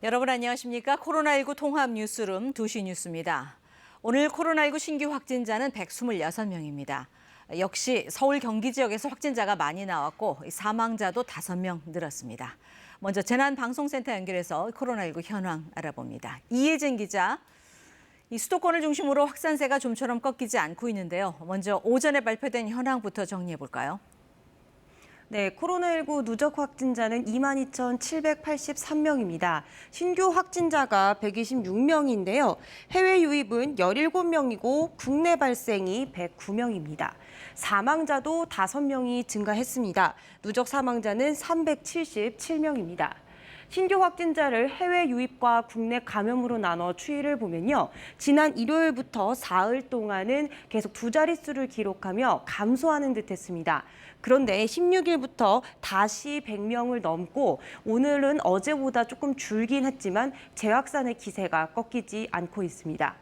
여러분 안녕하십니까? 코로나19 통합 뉴스룸 2시 뉴스입니다. 오늘 코로나19 신규 확진자는 126명입니다. 역시 서울 경기 지역에서 확진자가 많이 나왔고 사망자도 5명 늘었습니다. 먼저 재난방송센터 연결해서 코로나19 현황 알아봅니다. 이혜진 기자. 이 수도권을 중심으로 확산세가 좀처럼 꺾이지 않고 있는데요. 먼저 오전에 발표된 현황부터 정리해 볼까요? 네, 코로나19 누적 확진자는 22,783명입니다. 신규 확진자가 126명인데요. 해외 유입은 17명이고 국내 발생이 109명입니다. 사망자도 5명이 증가했습니다. 누적 사망자는 377명입니다. 신규 확진자를 해외 유입과 국내 감염으로 나눠 추이를 보면요. 지난 일요일부터 사흘 동안은 계속 두 자릿수를 기록하며 감소하는 듯했습니다. 그런데 16일부터 다시 100명을 넘고 오늘은 어제보다 조금 줄긴 했지만 재확산의 기세가 꺾이지 않고 있습니다.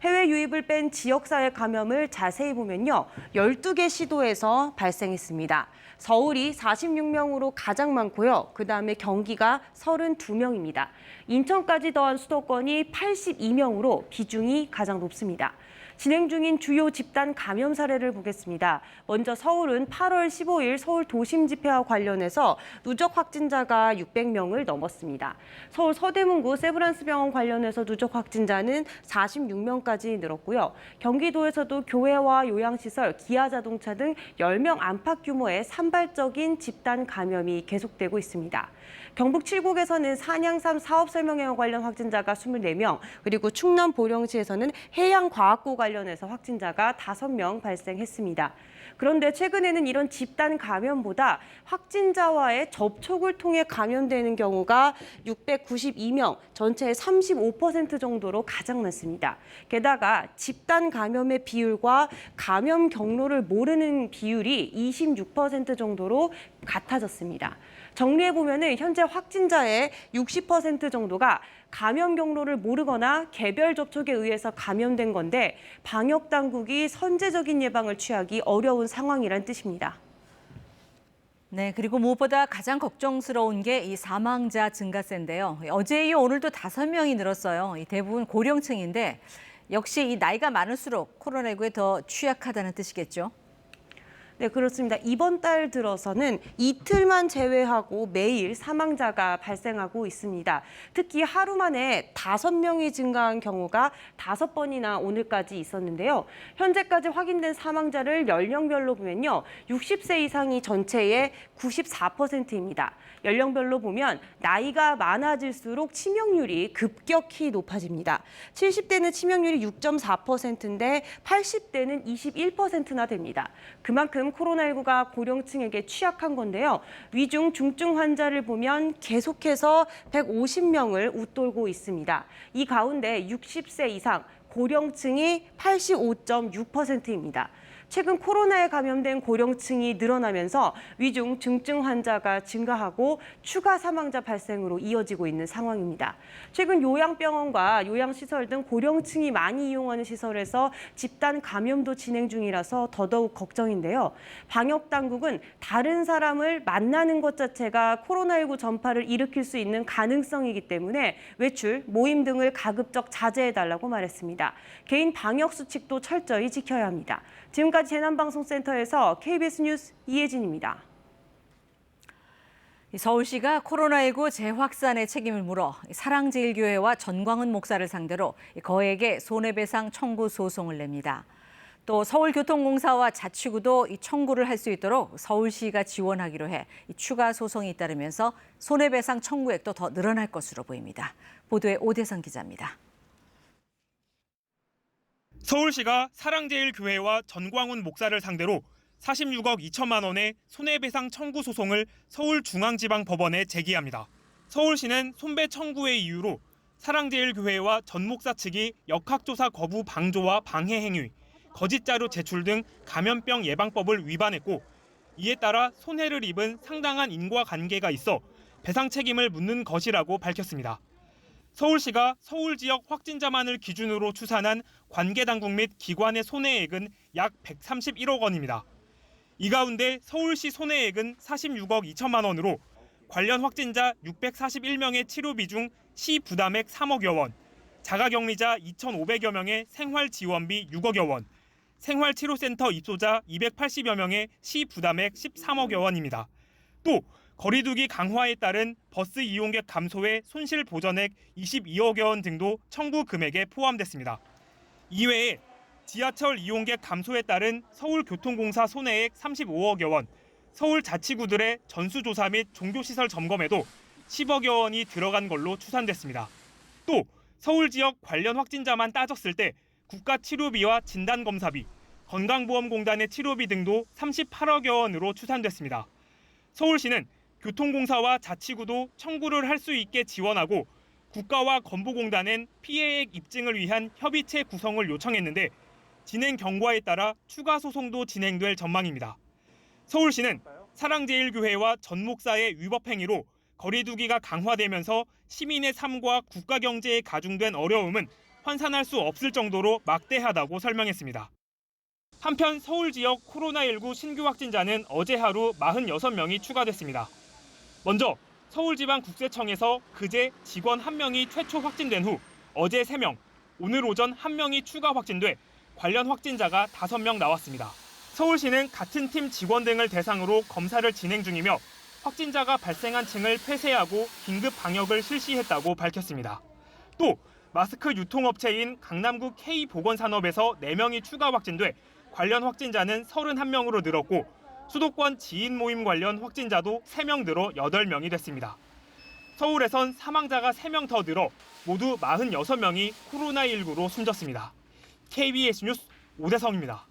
해외 유입을 뺀 지역사회 감염을 자세히 보면요. 12개 시도에서 발생했습니다. 서울이 46명으로 가장 많고요. 그다음에 경기가 32명입니다. 인천까지 더한 수도권이 82명으로 비중이 가장 높습니다. 진행 중인 주요 집단 감염 사례를 보겠습니다. 먼저 서울은 8월 15일 서울 도심 집회와 관련해서 누적 확진자가 600명을 넘었습니다. 서울 서대문구 세브란스병원 관련해서 누적 확진자는 46명까지 늘었고요. 경기도에서도 교회와 요양시설, 기아자동차 등 10명 안팎 규모의 산발적인 집단 감염이 계속되고 있습니다. 경북 칠곡에서는 산양삼 사업 설명회와 관련 확진자가 24명, 그리고 충남 보령시에서는 해양과학고 관련해서 확진자가 5명 발생했습니다. 그런데 최근에는 이런 집단 감염보다 확진자와의 접촉을 통해 감염되는 경우가 692명, 전체의 35% 정도로 가장 많습니다. 게다가 집단 감염의 비율과 감염 경로를 모르는 비율이 26% 정도로 같아졌습니다. 정리해보면 현재 확진자의 60% 정도가 감염 경로를 모르거나 개별 접촉에 의해서 감염된 건데 방역 당국이 선제적인 예방을 취하기 어려운 상황이란 뜻입니다. 네, 그리고 무엇보다 가장 걱정스러운 게 이 사망자 증가세인데요. 어제에 이어 오늘도 5명이 늘었어요. 대부분 고령층인데 역시 이 나이가 많을수록 코로나19에 더 취약하다는 뜻이겠죠? 네, 그렇습니다. 이번 달 들어서는 이틀만 제외하고 매일 사망자가 발생하고 있습니다. 특히 하루 만에 5명이 증가한 경우가 5번이나 오늘까지 있었는데요. 현재까지 확인된 사망자를 연령별로 보면요. 60세 이상이 전체의 94%입니다. 연령별로 보면 나이가 많아질수록 치명률이 급격히 높아집니다. 70대는 치명률이 6.4%인데 80대는 21%나 됩니다. 그만큼 코로나19가 고령층에게 취약한 건데요. 위중, 중증 환자를 보면 계속해서 150명을 웃돌고 있습니다. 이 가운데 60세 이상 고령층이 85.6%입니다. 최근 코로나에 감염된 고령층이 늘어나면서 위중, 중증 환자가 증가하고 추가 사망자 발생으로 이어지고 있는 상황입니다. 최근 요양병원과 요양시설 등 고령층이 많이 이용하는 시설에서 집단 감염도 진행 중이라서 더더욱 걱정인데요. 방역당국은 다른 사람을 만나는 것 자체가 코로나19 전파를 일으킬 수 있는 가능성이기 때문에 외출, 모임 등을 가급적 자제해달라고 말했습니다. 개인 방역수칙도 철저히 지켜야 합니다. 지금까지 재난방송센터에서 KBS 뉴스 이혜진입니다. 서울시가 코로나19 재확산의 책임을 물어 사랑제일교회와 전광훈 목사를 상대로 거액의 손해배상 청구 소송을 냅니다. 또 서울교통공사와 자치구도 이 청구를 할 수 있도록 서울시가 지원하기로 해 추가 소송이 잇따르면서 손해배상 청구액도 더 늘어날 것으로 보입니다. 보도에 오대선 기자입니다. 서울시가 사랑제일교회와 전광훈 목사를 상대로 46억 2천만 원의 손해배상 청구 소송을 서울중앙지방법원에 제기합니다. 서울시는 손배 청구의 이유로 사랑제일교회와 전 목사 측이 역학조사 거부 방조와 방해 행위, 거짓 자료 제출 등 감염병 예방법을 위반했고 이에 따라 손해를 입은 상당한 인과관계가 있어 배상 책임을 묻는 것이라고 밝혔습니다. 서울시가 서울 지역 확진자만을 기준으로 추산한 관계당국 및 기관의 손해액은 약 131억 원입니다. 이 가운데 서울시 손해액은 46억 2천만 원으로 관련 확진자 641명의 치료비 중 시부담액 3억여 원, 자가격리자 2,500여 명의 생활지원비 6억여 원, 생활치료센터 입소자 280여 명의 시부담액 13억여 원입니다. 또 거리두기 강화에 따른 버스 이용객 감소의 손실 보전액 22억여 원 등도 청구 금액에 포함됐습니다. 이외에 지하철 이용객 감소에 따른 서울교통공사 손해액 35억여 원, 서울자치구들의 전수조사 및 종교시설 점검에도 10억여 원이 들어간 걸로 추산됐습니다. 또 서울 지역 관련 확진자만 따졌을 때 국가치료비와 진단검사비, 건강보험공단의 치료비 등도 38억여 원으로 추산됐습니다. 서울시는 교통공사와 자치구도 청구를 할 수 있게 지원하고 국가와 건보공단은 피해액 입증을 위한 협의체 구성을 요청했는데 진행 경과에 따라 추가 소송도 진행될 전망입니다. 서울시는 사랑제일교회와 전 목사의 위법 행위로 거리두기가 강화되면서 시민의 삶과 국가 경제에 가중된 어려움은 환산할 수 없을 정도로 막대하다고 설명했습니다. 한편 서울 지역 코로나19 신규 확진자는 어제 하루 46명이 추가됐습니다. 먼저 서울지방국세청에서 그제 직원 1명이 최초 확진된 후 어제 3명, 오늘 오전 1명이 추가 확진돼 관련 확진자가 5명 나왔습니다. 서울시는 같은 팀 직원 등을 대상으로 검사를 진행 중이며 확진자가 발생한 층을 폐쇄하고 긴급 방역을 실시했다고 밝혔습니다. 또 마스크 유통업체인 강남구 K보건산업에서 4명이 추가 확진돼 관련 확진자는 31명으로 늘었고 수도권 지인 모임 관련 확진자도 3명 늘어 8명이 됐습니다. 서울에선 사망자가 3명 더 늘어 모두 46명이 코로나19로 숨졌습니다. KBS 뉴스 오대성입니다.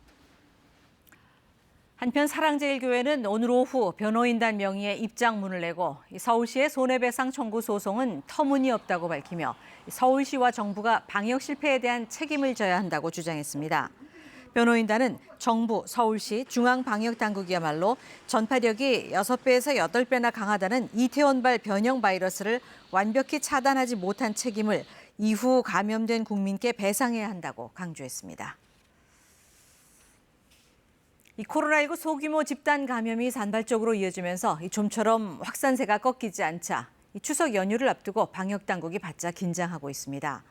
한편 사랑제일교회는 오늘 오후 변호인단 명의의 입장문을 내고 서울시의 손해배상 청구 소송은 터무니없다고 밝히며 서울시와 정부가 방역 실패에 대한 책임을 져야 한다고 주장했습니다. 변호인단은 정부, 서울시, 중앙방역당국이야말로 전파력이 6배에서 8배나 강하다는 이태원발 변형 바이러스를 완벽히 차단하지 못한 책임을 이후 감염된 국민께 배상해야 한다고 강조했습니다. 이 코로나19 소규모 집단 감염이 산발적으로 이어지면서 좀처럼 확산세가 꺾이지 않자 추석 연휴를 앞두고 방역당국이 바짝 긴장하고 있습니다.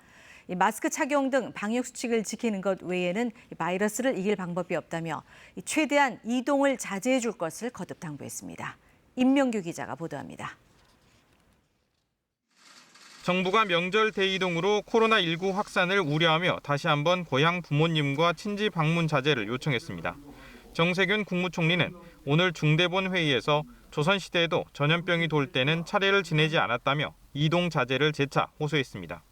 마스크 착용 등 방역 수칙을 지키는 것 외에는 바이러스를 이길 방법이 없다며 최대한 이동을 자제해 줄 것을 거듭 당부했습니다. 임명규 기자가 보도합니다. 정부가 명절 대이동으로 코로나19 확산을 우려하며 다시 한번 고향 부모님과 친지 방문 자제를 요청했습니다. 정세균 국무총리는 오늘 중대본 회의에서 조선시대에도 전염병이 돌 때는 차례를 지내지 않았다며 이동 자제를 재차 호소했습니다.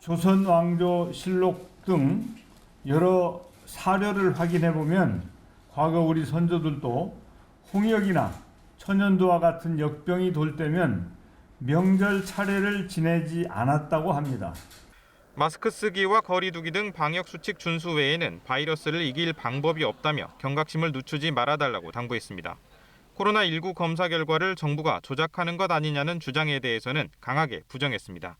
조선 왕조 실록 등 여러 사료를 확인해 보면 과거 우리 선조들도 홍역이나 천연두와 같은 역병이 돌 때면 명절 차례를 지내지 않았다고 합니다. 마스크 쓰기와 거리두기 등 방역 수칙 준수 외에는 바이러스를 이길 방법이 없다며 경각심을 늦추지 말아달라고 당부했습니다. 코로나19 검사 결과를 정부가 조작하는 것 아니냐는 주장에 대해서는 강하게 부정했습니다.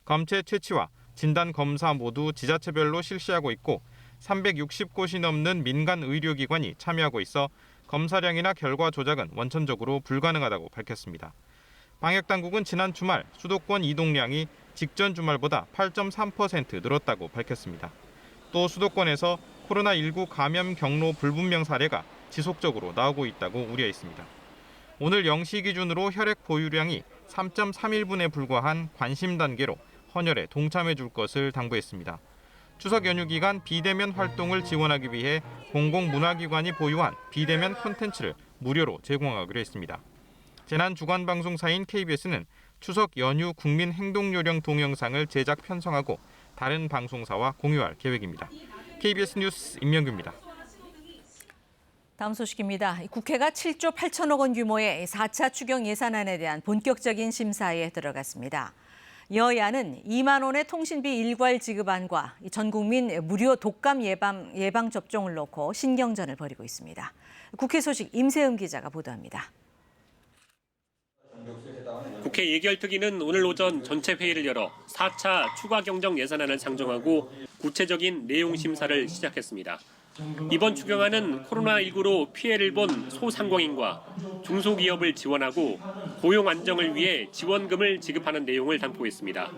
검체 채취와 진단 검사 모두 지자체별로 실시하고 있고 360곳이 넘는 민간 의료기관이 참여하고 있어 검사량이나 결과 조작은 원천적으로 불가능하다고 밝혔습니다. 방역당국은 지난 주말 수도권 이동량이 직전 주말보다 8.3% 늘었다고 밝혔습니다. 또 수도권에서 코로나19 감염 경로 불분명 사례가 지속적으로 나오고 있다고 우려했습니다. 오늘 0시 기준으로 혈액 보유량이 3.31분에 불과한 관심 단계로 헌혈에 동참해 줄 것을 당부했습니다. 추석 연휴 기간 비대면 활동을 지원하기 위해 공공문화기관이 보유한 비대면 콘텐츠를 무료로 제공하기로 했습니다. 재난 주간 방송사인 KBS는 추석 연휴 국민 행동 요령 동영상을 제작 편성하고 다른 방송사와 공유할 계획입니다. KBS 뉴스 임명규입니다. 다음 소식입니다. 국회가 7조 8천억 원 규모의 4차 추경 예산안에 대한 본격적인 심사에 들어갔습니다. 여야는 2만 원의 통신비 일괄 지급안과 전 국민 무료 독감 예방 접종을 놓고 신경전을 벌이고 있습니다. 국회 소식 임세음 기자가 보도합니다. 국회 예결특위는 오늘 오전 전체 회의를 열어 4차 추가 경정 예산안을 상정하고 구체적인 내용 심사를 시작했습니다. 이번 추경안은 코로나19로 피해를 본 소상공인과 중소기업을 지원하고 고용 안정을 위해 지원금을 지급하는 내용을 담고 있습니다.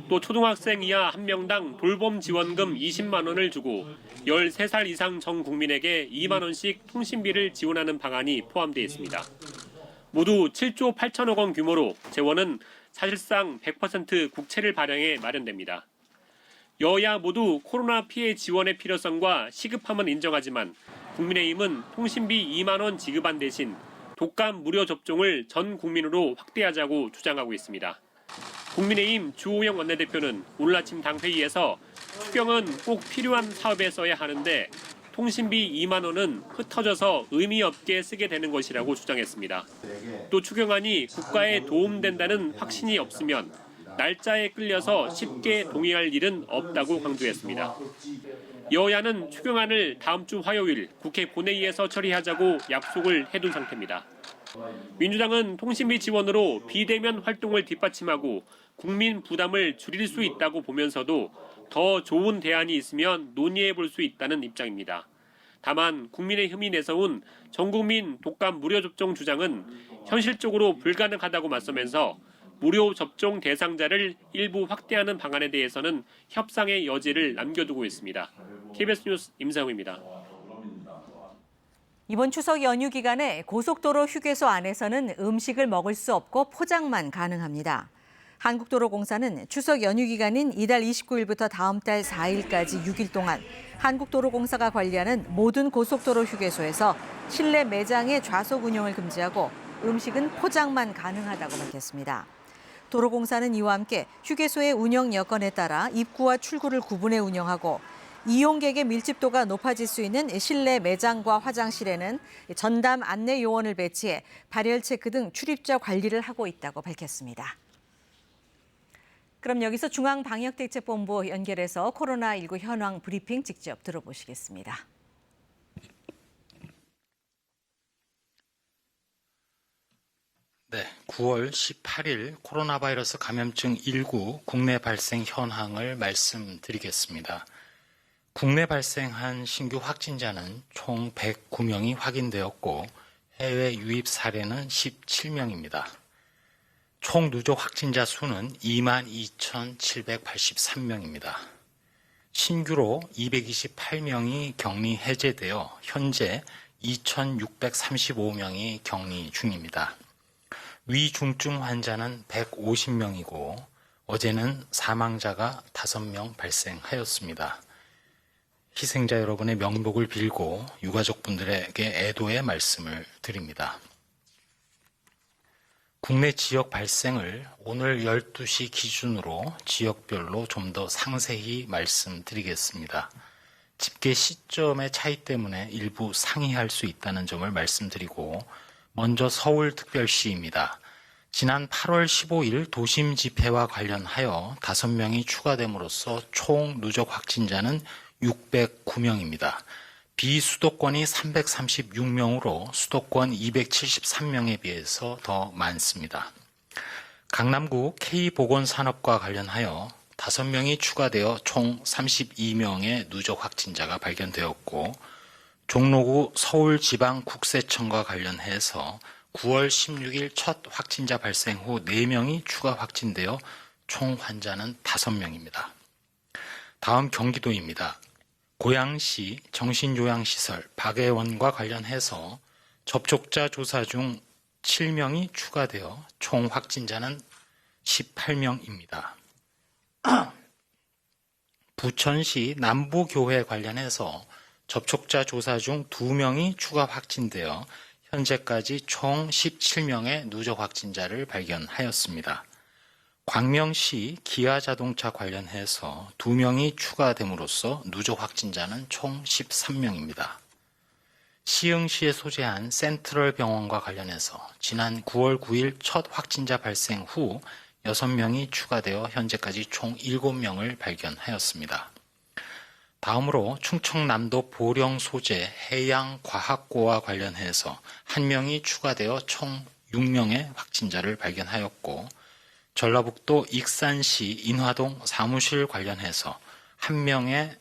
또 초등학생 이하 1명당 돌봄 지원금 20만 원을 주고 13살 이상 전 국민에게 2만 원씩 통신비를 지원하는 방안이 포함되어 있습니다. 모두 7조 8천억 원 규모로 재원은 사실상 100% 국채를 발행해 마련됩니다. 여야 모두 코로나 피해 지원의 필요성과 시급함은 인정하지만 국민의힘은 통신비 2만 원 지급한 대신 독감 무료 접종을 전 국민으로 확대하자고 주장하고 있습니다. 국민의힘 주호영 원내대표는 오늘 아침 당회의에서 추경은 꼭 필요한 사업에 써야 하는데 통신비 2만 원은 흩어져서 의미 없게 쓰게 되는 것이라고 주장했습니다. 또 추경안이 국가에 도움된다는 확신이 없으면 날짜에 끌려서 쉽게 동의할 일은 없다고 강조했습니다. 여야는 추경안을 다음 주 화요일 국회 본회의에서 처리하자고 약속을 해둔 상태입니다. 민주당은 통신비 지원으로 비대면 활동을 뒷받침하고 국민 부담을 줄일 수 있다고 보면서도 더 좋은 대안이 있으면 논의해 볼 수 있다는 입장입니다. 다만 국민의힘이 내세운 전국민 독감 무료 접종 주장은 현실적으로 불가능하다고 맞서면서 무료 접종 대상자를 일부 확대하는 방안에 대해서는 협상의 여지를 남겨두고 있습니다. KBS 뉴스 임상우입니다. 이번 추석 연휴 기간에 고속도로 휴게소 안에서는 음식을 먹을 수 없고 포장만 가능합니다. 한국도로공사는 추석 연휴 기간인 이달 29일부터 다음 달 4일까지 6일 동안 한국도로공사가 관리하는 모든 고속도로 휴게소에서 실내 매장의 좌석 운영을 금지하고 음식은 포장만 가능하다고 밝혔습니다. 도로공사는 이와 함께 휴게소의 운영 여건에 따라 입구와 출구를 구분해 운영하고 이용객의 밀집도가 높아질 수 있는 실내 매장과 화장실에는 전담 안내 요원을 배치해 발열 체크 등 출입자 관리를 하고 있다고 밝혔습니다. 그럼 여기서 중앙방역대책본부 연결해서 코로나19 현황 브리핑 직접 들어보시겠습니다. 네, 9월 18일 코로나 바이러스 감염증 19 국내 발생 현황을 말씀드리겠습니다. 국내 발생한 신규 확진자는 총 109명이 확인되었고 해외 유입 사례는 17명입니다. 총 누적 확진자 수는 22,783명입니다. 신규로 228명이 격리 해제되어 현재 2,635명이 격리 중입니다. 위중증 환자는 150명이고 어제는 사망자가 5명 발생하였습니다. 희생자 여러분의 명복을 빌고 유가족분들에게 애도의 말씀을 드립니다. 국내 지역 발생을 오늘 12시 기준으로 지역별로 좀 더 상세히 말씀드리겠습니다. 집계 시점의 차이 때문에 일부 상이할 수 있다는 점을 말씀드리고 먼저 서울특별시입니다. 지난 8월 15일 도심 집회와 관련하여 5명이 추가됨으로써 총 누적 확진자는 609명입니다. 비수도권이 336명으로 수도권 273명에 비해서 더 많습니다. 강남구 K보건산업과 관련하여 5명이 추가되어 총 32명의 누적 확진자가 발견되었고 종로구 서울지방국세청과 관련해서 9월 16일 첫 확진자 발생 후 4명이 추가 확진되어 총 환자는 5명입니다. 다음 경기도입니다. 고양시 정신요양시설 박애원과 관련해서 접촉자 조사 중 7명이 추가되어 총 확진자는 18명입니다. 부천시 남부교회 관련해서 접촉자 조사 중 2명이 추가 확진되어 현재까지 총 17명의 누적 확진자를 발견하였습니다. 광명시 기아자동차 관련해서 2명이 추가됨으로써 누적 확진자는 총 13명입니다. 시흥시에 소재한 센트럴병원과 관련해서 지난 9월 9일 첫 확진자 발생 후 6명이 추가되어 현재까지 총 7명을 발견하였습니다. 다음으로 충청남도 보령 소재 해양과학고와 관련해서 1명이 추가되어 총 6명의 확진자를 발견하였고 전라북도 익산시 인화동 사무실 관련해서 1명의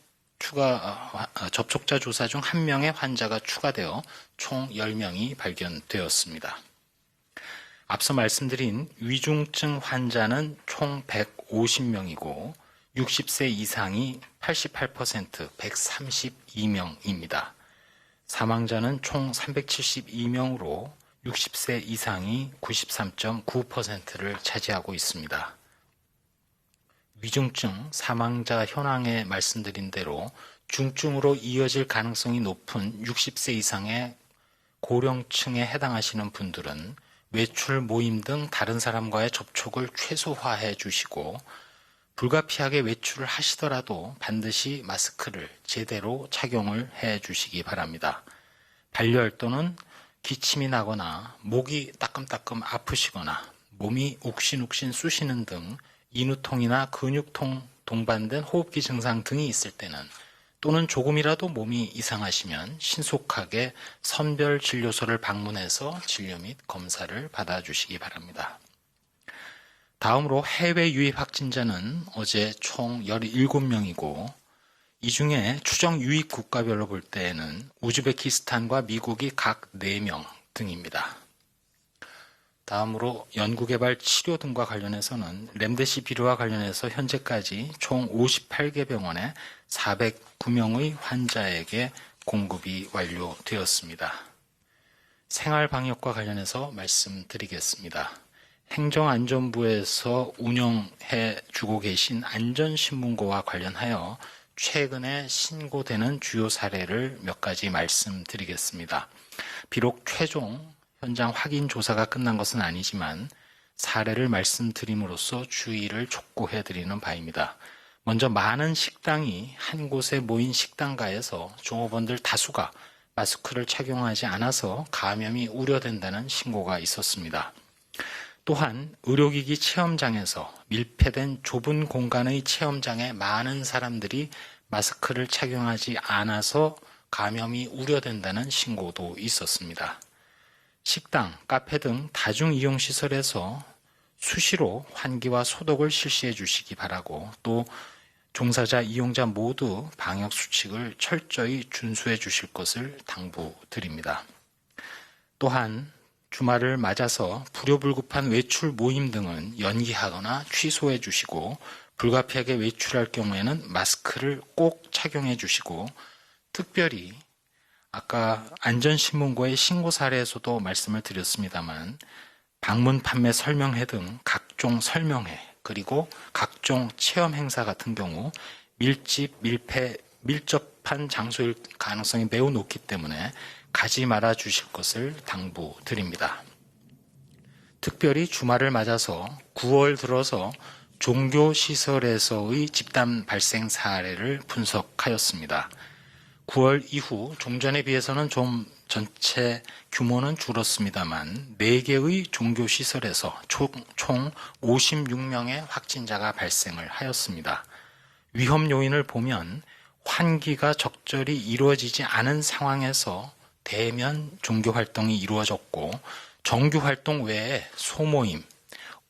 접촉자 조사 중 1명의 환자가 추가되어 총 10명이 발견되었습니다. 앞서 말씀드린 위중증 환자는 총 150명이고 60세 이상이 88%, 132명입니다. 사망자는 총 372명으로 60세 이상이 93.9%를 차지하고 있습니다. 위중증 사망자 현황에 말씀드린 대로 중증으로 이어질 가능성이 높은 60세 이상의 고령층에 해당하시는 분들은 외출, 모임 등 다른 사람과의 접촉을 최소화해 주시고 불가피하게 외출을 하시더라도 반드시 마스크를 제대로 착용을 해 주시기 바랍니다. 발열 또는 기침이 나거나 목이 따끔따끔 아프시거나 몸이 욱신욱신 쑤시는 등 인후통이나 근육통 동반된 호흡기 증상 등이 있을 때는 또는 조금이라도 몸이 이상하시면 신속하게 선별진료소를 방문해서 진료 및 검사를 받아주시기 바랍니다. 다음으로 해외 유입 확진자는 어제 총 17명이고 이 중에 추정 유입 국가별로 볼 때에는 우즈베키스탄과 미국이 각 4명 등입니다. 다음으로 연구개발 치료 등과 관련해서는 렘데시비르와 관련해서 현재까지 총 58개 병원에 409명의 환자에게 공급이 완료되었습니다. 생활방역과 관련해서 말씀드리겠습니다. 행정안전부에서 운영해 주고 계신 안전신문고와 관련하여 최근에 신고되는 주요 사례를 몇 가지 말씀드리겠습니다. 비록 최종 현장 확인 조사가 끝난 것은 아니지만 사례를 말씀드림으로써 주의를 촉구해 드리는 바입니다. 먼저 많은 식당이 한 곳에 모인 식당가에서 종업원들 다수가 마스크를 착용하지 않아서 감염이 우려된다는 신고가 있었습니다. 또한 의료기기 체험장에서 밀폐된 좁은 공간의 체험장에 많은 사람들이 마스크를 착용하지 않아서 감염이 우려된다는 신고도 있었습니다. 식당, 카페 등 다중이용시설에서 수시로 환기와 소독을 실시해 주시기 바라고 또 종사자, 이용자 모두 방역수칙을 철저히 준수해 주실 것을 당부드립니다. 또한 주말을 맞아서 불효불급한 외출 모임 등은 연기하거나 취소해 주시고 불가피하게 외출할 경우에는 마스크를 꼭 착용해 주시고 특별히 아까 안전신문고의 신고 사례에서도 말씀을 드렸습니다만 방문 판매 설명회 등 각종 설명회 그리고 각종 체험 행사 같은 경우 밀접한 장소일 가능성이 매우 높기 때문에 가지 말아 주실 것을 당부드립니다. 특별히 주말을 맞아서 9월 들어서 종교시설에서의 집단 발생 사례를 분석하였습니다. 9월 이후 좀 전에 비해서는 좀 전체 규모는 줄었습니다만 4개의 종교시설에서 총 56명의 확진자가 발생을 하였습니다. 위험 요인을 보면 환기가 적절히 이루어지지 않은 상황에서 대면 종교활동이 이루어졌고 정규활동 외에 소모임,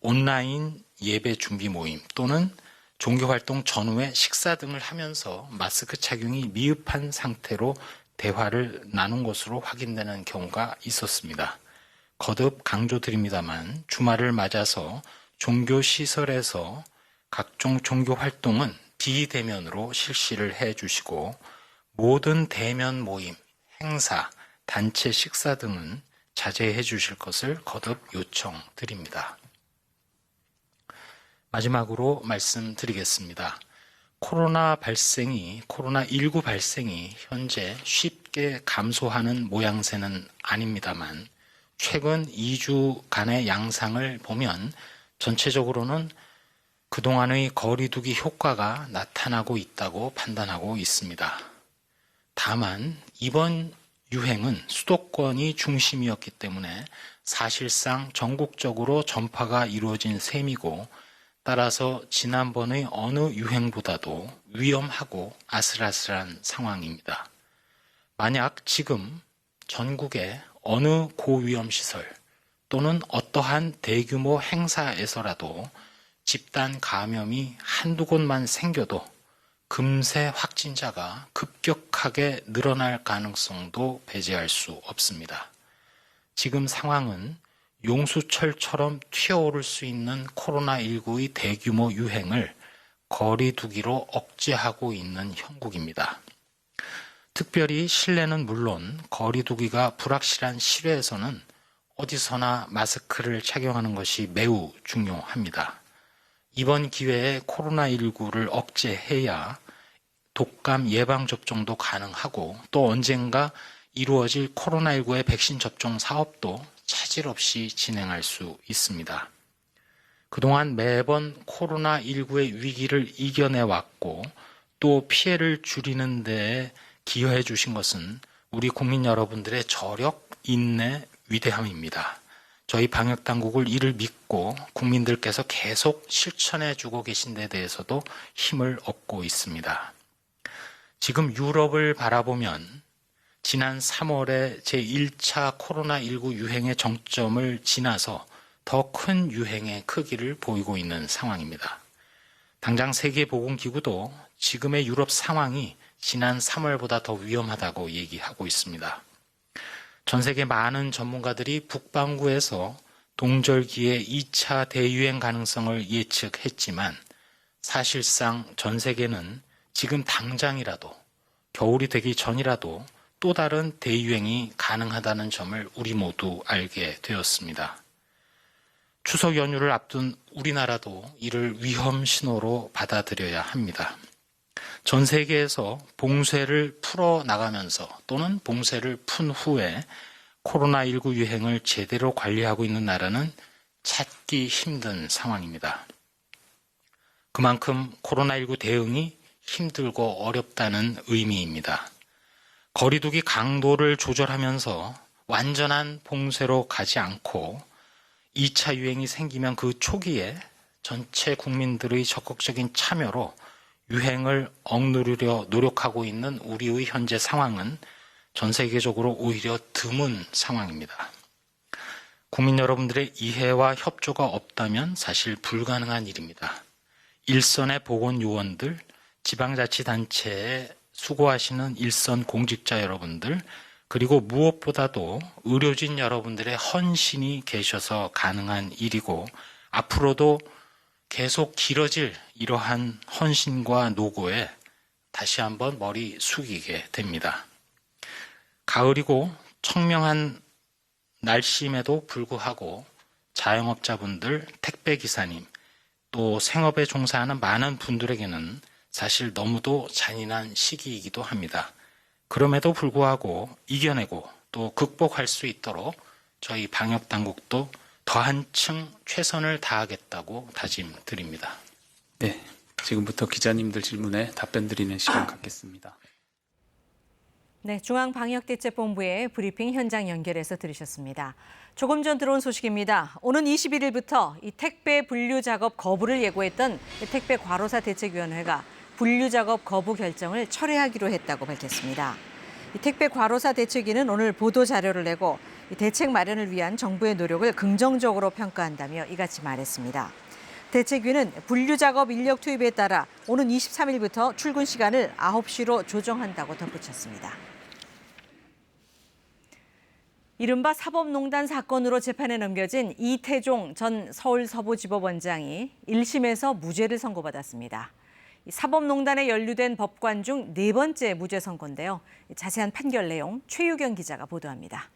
온라인 예배 준비 모임 또는 종교활동 전후에 식사 등을 하면서 마스크 착용이 미흡한 상태로 대화를 나눈 것으로 확인되는 경우가 있었습니다. 거듭 강조드립니다만 주말을 맞아서 종교시설에서 각종 종교활동은 비대면으로 실시를 해 주시고 모든 대면 모임, 행사, 단체 식사 등은 자제해 주실 것을 거듭 요청드립니다. 마지막으로 말씀드리겠습니다. 코로나19 발생이 현재 쉽게 감소하는 모양새는 아닙니다만 최근 2주간의 양상을 보면 전체적으로는 그동안의 거리두기 효과가 나타나고 있다고 판단하고 있습니다. 다만 이번 유행은 수도권이 중심이었기 때문에 사실상 전국적으로 전파가 이루어진 셈이고 따라서 지난번의 어느 유행보다도 위험하고 아슬아슬한 상황입니다. 만약 지금 전국의 어느 고위험시설 또는 어떠한 대규모 행사에서라도 집단 감염이 한두 곳만 생겨도 금세 확진자가 급격하게 늘어날 가능성도 배제할 수 없습니다. 지금 상황은 용수철처럼 튀어오를 수 있는 코로나19의 대규모 유행을 거리 두기로 억제하고 있는 형국입니다. 특별히 실내는 물론 거리 두기가 불확실한 실외에서는 어디서나 마스크를 착용하는 것이 매우 중요합니다. 이번 기회에 코로나19를 억제해야 독감 예방접종도 가능하고 또 언젠가 이루어질 코로나19의 백신 접종 사업도 차질 없이 진행할 수 있습니다. 그동안 매번 코로나19의 위기를 이겨내왔고 또 피해를 줄이는 데 기여해 주신 것은 우리 국민 여러분들의 저력, 인내, 위대함입니다. 저희 방역당국을 이를 믿고 국민들께서 계속 실천해 주고 계신 데 대해서도 힘을 얻고 있습니다. 지금 유럽을 바라보면 지난 3월에 제1차 코로나19 유행의 정점을 지나서 더 큰 유행의 크기를 보이고 있는 상황입니다. 당장 세계보건기구도 지금의 유럽 상황이 지난 3월보다 더 위험하다고 얘기하고 있습니다. 전 세계 많은 전문가들이 북반구에서 동절기에 2차 대유행 가능성을 예측했지만 사실상 전 세계는 지금 당장이라도 겨울이 되기 전이라도 또 다른 대유행이 가능하다는 점을 우리 모두 알게 되었습니다. 추석 연휴를 앞둔 우리나라도 이를 위험 신호로 받아들여야 합니다. 전 세계에서 봉쇄를 풀어나가면서 또는 봉쇄를 푼 후에 코로나19 유행을 제대로 관리하고 있는 나라는 찾기 힘든 상황입니다. 그만큼 코로나19 대응이 힘들고 어렵다는 의미입니다. 거리두기 강도를 조절하면서 완전한 봉쇄로 가지 않고 2차 유행이 생기면 그 초기에 전체 국민들의 적극적인 참여로 유행을 억누르려 노력하고 있는 우리의 현재 상황은 전 세계적으로 오히려 드문 상황입니다. 국민 여러분들의 이해와 협조가 없다면 사실 불가능한 일입니다. 일선의 보건요원들, 지방자치단체에 수고하시는 일선 공직자 여러분들, 그리고 무엇보다도 의료진 여러분들의 헌신이 계셔서 가능한 일이고 앞으로도 계속 길어질 이러한 헌신과 노고에 다시 한번 머리 숙이게 됩니다. 가을이고 청명한 날씨임에도 불구하고 자영업자분들, 택배기사님, 또 생업에 종사하는 많은 분들에게는 사실 너무도 잔인한 시기이기도 합니다. 그럼에도 불구하고 이겨내고 또 극복할 수 있도록 저희 방역당국도 더 한층 최선을 다하겠다고 다짐드립니다. 네, 지금부터 기자님들 질문에 답변 드리는 시간 갖겠습니다. 네, 중앙방역대책본부의 브리핑 현장 연결해서 들으셨습니다. 조금 전 들어온 소식입니다. 오는 21일부터 이 택배 분류 작업 거부를 예고했던 택배 과로사 대책위원회가 분류 작업 거부 결정을 철회하기로 했다고 밝혔습니다. 이 택배 과로사 대책위는 오늘 보도 자료를 내고 이 대책 마련을 위한 정부의 노력을 긍정적으로 평가한다며 이같이 말했습니다. 대책위는 분류 작업 인력 투입에 따라 오는 23일부터 출근 시간을 9시로 조정한다고 덧붙였습니다. 이른바 사법농단 사건으로 재판에 넘겨진 이태종 전 서울 서부지법원장이 1심에서 무죄를 선고받았습니다. 사법농단에 연루된 법관 중 4번째 무죄 선고인데요. 자세한 판결 내용 최유경 기자가 보도합니다.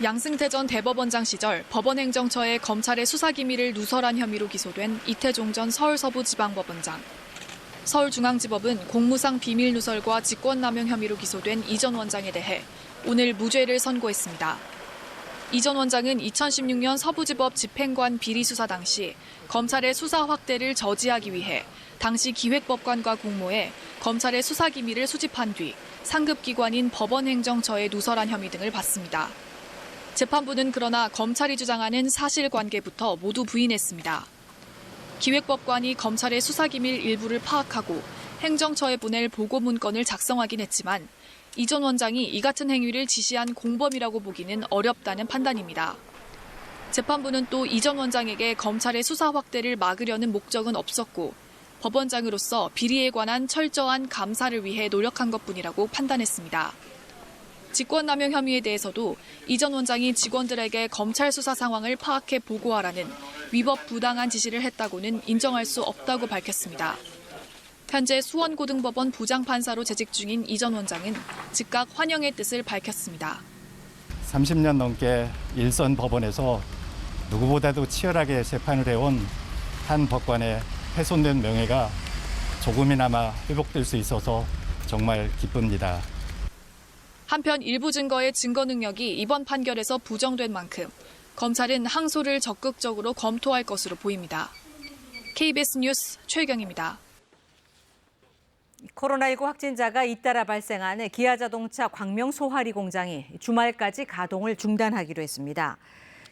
양승태 전 대법원장 시절 법원행정처에 검찰의 수사기밀을 누설한 혐의로 기소된 이태종 전 서울서부지방법원장. 서울중앙지법은 공무상 비밀 누설과 직권남용 혐의로 기소된 이 전 원장에 대해 오늘 무죄를 선고했습니다. 이 전 원장은 2016년 서부지법 집행관 비리 수사 당시 검찰의 수사 확대를 저지하기 위해 당시 기획법관과 공모해 검찰의 수사기밀을 수집한 뒤 상급기관인 법원행정처에 누설한 혐의 등을 받습니다. 재판부는 그러나 검찰이 주장하는 사실관계부터 모두 부인했습니다. 기획법관이 검찰의 수사기밀 일부를 파악하고 행정처에 보낼 보고문건을 작성하긴 했지만 이 전 원장이 이 같은 행위를 지시한 공범이라고 보기는 어렵다는 판단입니다. 재판부는 또 이 전 원장에게 검찰의 수사 확대를 막으려는 목적은 없었고 법원장으로서 비리에 관한 철저한 감사를 위해 노력한 것뿐이라고 판단했습니다. 직권남용 혐의에 대해서도 이 전 원장이 직원들에게 검찰 수사 상황을 파악해 보고하라는 위법 부당한 지시를 했다고는 인정할 수 없다고 밝혔습니다. 현재 수원고등법원 부장판사로 재직 중인 이 전 원장은 즉각 환영의 뜻을 밝혔습니다. 30년 넘게 일선 법원에서 누구보다도 치열하게 재판을 해온 한 법관의 훼손된 명예가 조금이나마 회복될 수 있어서 정말 기쁩니다. 한편 일부 증거의 증거 능력이 이번 판결에서 부정된 만큼 검찰은 항소를 적극적으로 검토할 것으로 보입니다. KBS 뉴스 최경입니다. 코로나19 확진자가 잇따라 발생한 기아자동차 광명 소화리 공장이 주말까지 가동을 중단하기로 했습니다.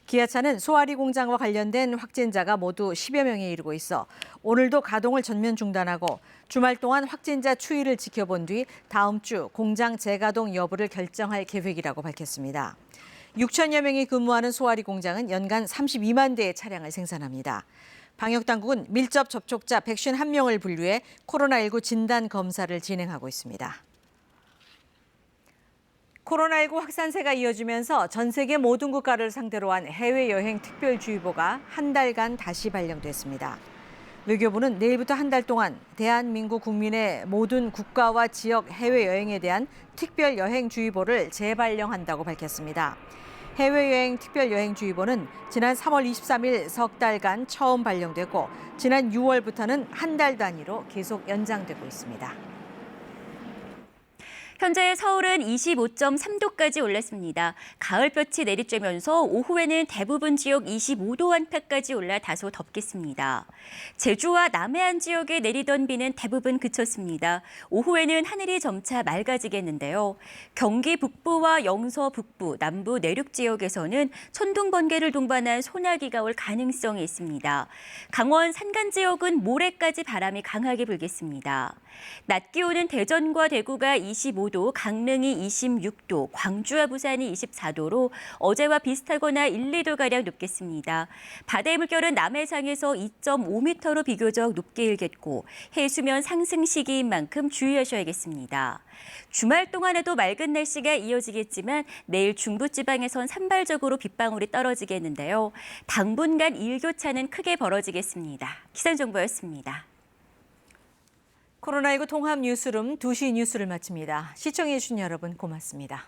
기아차는 소화리 공장과 관련된 확진자가 모두 10여 명에 이르고 있어 오늘도 가동을 전면 중단하고 주말 동안 확진자 추이를 지켜본 뒤 다음 주 공장 재가동 여부를 결정할 계획이라고 밝혔습니다. 6천여 명이 근무하는 소화리 공장은 연간 32만 대의 차량을 생산합니다. 방역당국은 밀접 접촉자 151명을 분류해 코로나19 진단 검사를 진행하고 있습니다. 코로나19 확산세가 이어지면서 전 세계 모든 국가를 상대로 한 해외여행 특별주의보가 한 달간 다시 발령됐습니다. 외교부는 내일부터 한 달 동안 대한민국 국민의 모든 국가와 지역 해외여행에 대한 특별여행주의보를 재발령한다고 밝혔습니다. 해외여행 특별여행주의보는 지난 3월 23일 석 달간 처음 발령됐고 지난 6월부터는 한 달 단위로 계속 연장되고 있습니다. 현재 서울은 25.3도까지 올랐습니다. 가을볕이 내리쬐면서 오후에는 대부분 지역 25도 안팎까지 올라 다소 덥겠습니다. 제주와 남해안 지역에 내리던 비는 대부분 그쳤습니다. 오후에는 하늘이 점차 맑아지겠는데요. 경기 북부와 영서 북부, 남부 내륙 지역에서는 천둥 번개를 동반한 소나기가 올 가능성이 있습니다. 강원 산간 지역은 모레까지 바람이 강하게 불겠습니다. 낮 기온은 대전과 대구가 25도, 강릉이 26도, 광주와 부산이 24도로 어제와 비슷하거나 1, 2도가량 높겠습니다. 바다의 물결은 남해상에서 2.5m로 비교적 높게 일겠고 해수면 상승 시기인 만큼 주의하셔야겠습니다. 주말 동안에도 맑은 날씨가 이어지겠지만 내일 중부지방에선 산발적으로 빗방울이 떨어지겠는데요. 당분간 일교차는 크게 벌어지겠습니다. 기상정보였습니다. 코로나19 통합 뉴스룸 2시 뉴스를 마칩니다. 시청해주신 여러분 고맙습니다.